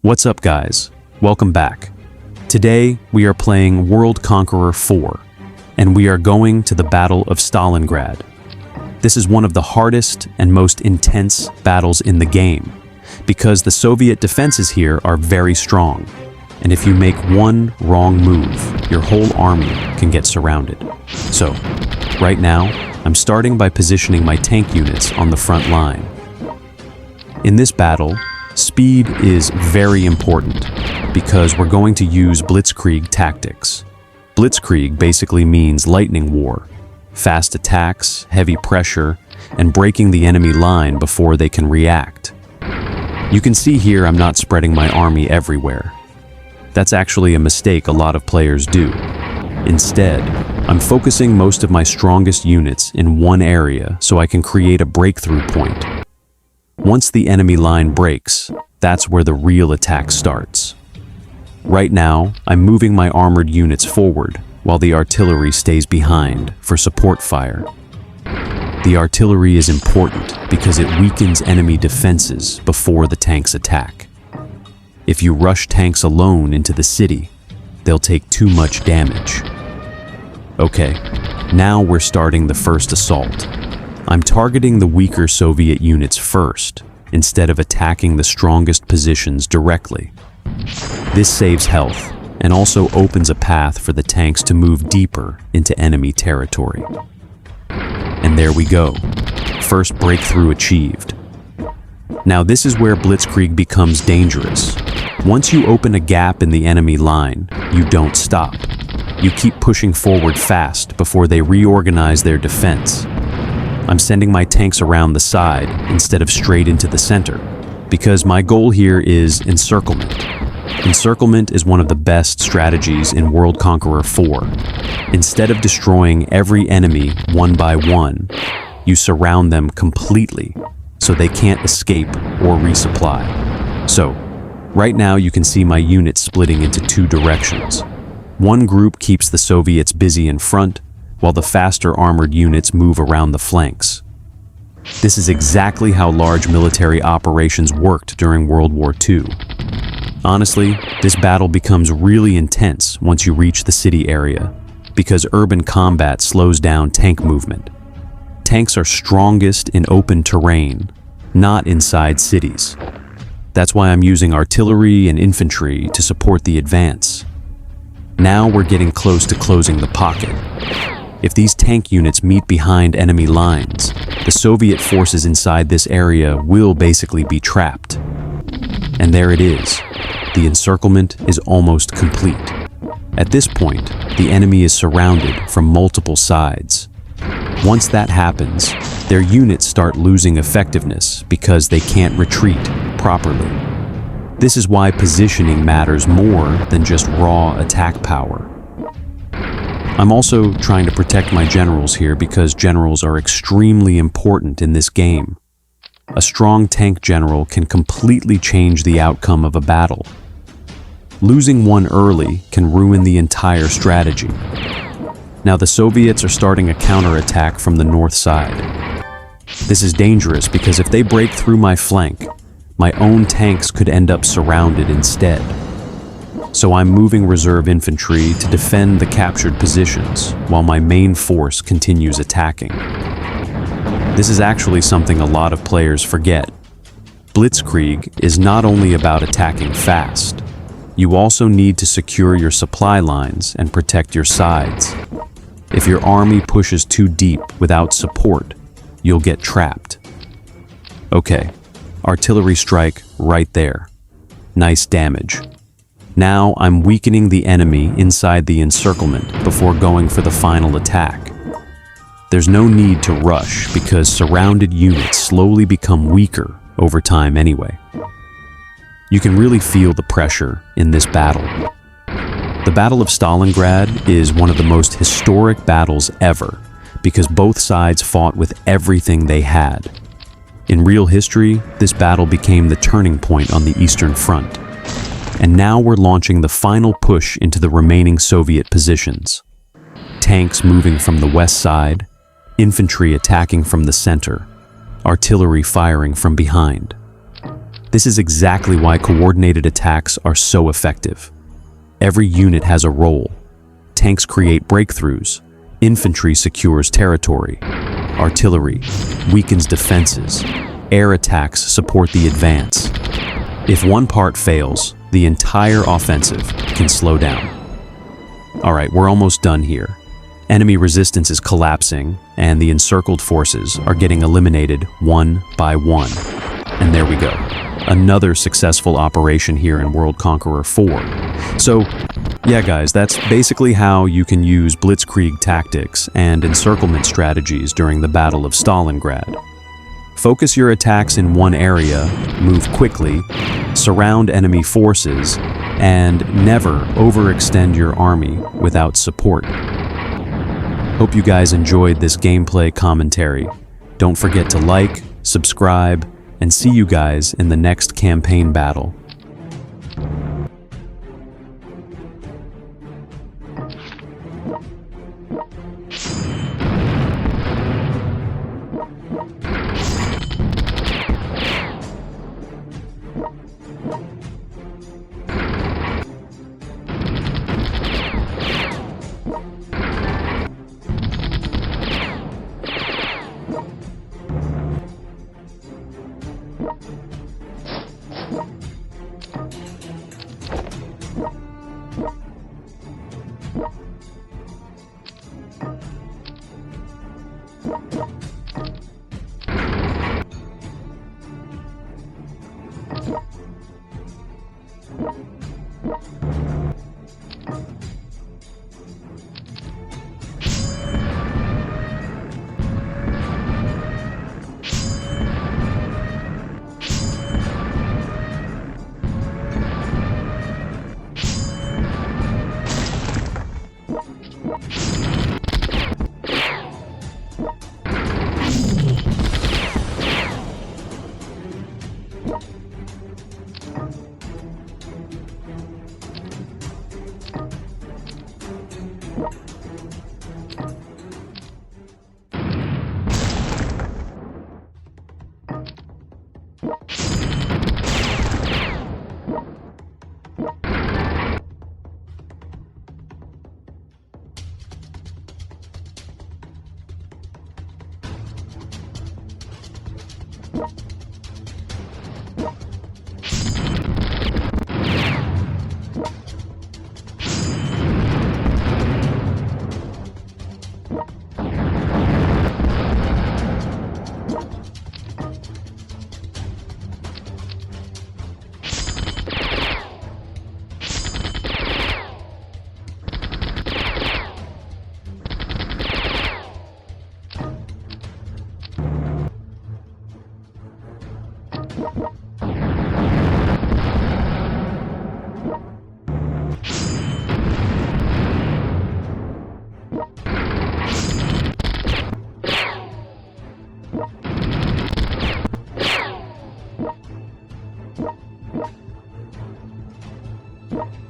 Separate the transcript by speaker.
Speaker 1: What's up, guys? Welcome back. Today, we are playing World Conqueror 4, and we are going to the Battle of Stalingrad. This is one of the hardest and most intense battles in the game, because the Soviet defenses here are very strong, and if you make one wrong move, your whole army can get surrounded. So, right now, I'm starting by positioning my tank units on the front line. In this battle, speed is very important because we're going to use Blitzkrieg tactics. Blitzkrieg basically means lightning war, fast attacks, heavy pressure, and breaking the enemy line before they can react. You can see here I'm not spreading my army everywhere. That's actually a mistake a lot of players do. Instead, I'm focusing most of my strongest units in one area so I can create a breakthrough point. Once the enemy line breaks, that's where the real attack starts. Right now, I'm moving my armored units forward while the artillery stays behind for support fire. The artillery is important because it weakens enemy defenses before the tanks attack. If you rush tanks alone into the city, they'll take too much damage. Okay, now we're starting the first assault. I'm targeting the weaker Soviet units first, instead of attacking the strongest positions directly. This saves health, and also opens a path for the tanks to move deeper into enemy territory. And there we go. First breakthrough achieved. Now this is where Blitzkrieg becomes dangerous. Once you open a gap in the enemy line, you don't stop. You keep pushing forward fast before they reorganize their defense. I'm sending my tanks around the side instead of straight into the center, because my goal here is encirclement. Encirclement is one of the best strategies in World Conqueror 4. Instead of destroying every enemy one by one, you surround them completely so they can't escape or resupply. So, right now you can see my units splitting into two directions. One group keeps the Soviets busy in front, while the faster armored units move around the flanks. This is exactly how large military operations worked during World War II. Honestly, this battle becomes really intense once you reach the city area, because urban combat slows down tank movement. Tanks are strongest in open terrain, not inside cities. That's why I'm using artillery and infantry to support the advance. Now we're getting close to closing the pocket. If these tank units meet behind enemy lines, the Soviet forces inside this area will basically be trapped. And there it is. The encirclement is almost complete. At this point, the enemy is surrounded from multiple sides. Once that happens, their units start losing effectiveness because they can't retreat properly. This is why positioning matters more than just raw attack power. I'm also trying to protect my generals here because generals are extremely important in this game. A strong tank general can completely change the outcome of a battle. Losing one early can ruin the entire strategy. Now the Soviets are starting a counterattack from the north side. This is dangerous because if they break through my flank, my own tanks could end up surrounded instead. So I'm moving reserve infantry to defend the captured positions while my main force continues attacking. This is actually something a lot of players forget. Blitzkrieg is not only about attacking fast. You also need to secure your supply lines and protect your sides. If your army pushes too deep without support, you'll get trapped. Okay, artillery strike right there. Nice damage. Now I'm weakening the enemy inside the encirclement before going for the final attack. There's no need to rush because surrounded units slowly become weaker over time anyway. You can really feel the pressure in this battle. The Battle of Stalingrad is one of the most historic battles ever because both sides fought with everything they had. In real history, this battle became the turning point on the Eastern Front. And now we're launching the final push into the remaining Soviet positions. Tanks moving from the west side, infantry attacking from the center, artillery firing from behind. This is exactly why coordinated attacks are so effective. Every unit has a role. Tanks create breakthroughs. Infantry secures territory. Artillery weakens defenses. Air attacks support the advance. If one part fails, the entire offensive can slow down. All right, we're almost done here. Enemy resistance is collapsing, and the encircled forces are getting eliminated one by one. And there we go. Another successful operation here in World Conqueror 4. So, yeah guys, that's basically how you can use Blitzkrieg tactics and encirclement strategies during the Battle of Stalingrad. Focus your attacks in one area, move quickly, surround enemy forces, and never overextend your army without support. Hope you guys enjoyed this gameplay commentary. Don't forget to like, subscribe, and see you guys in the next campaign battle.
Speaker 2: You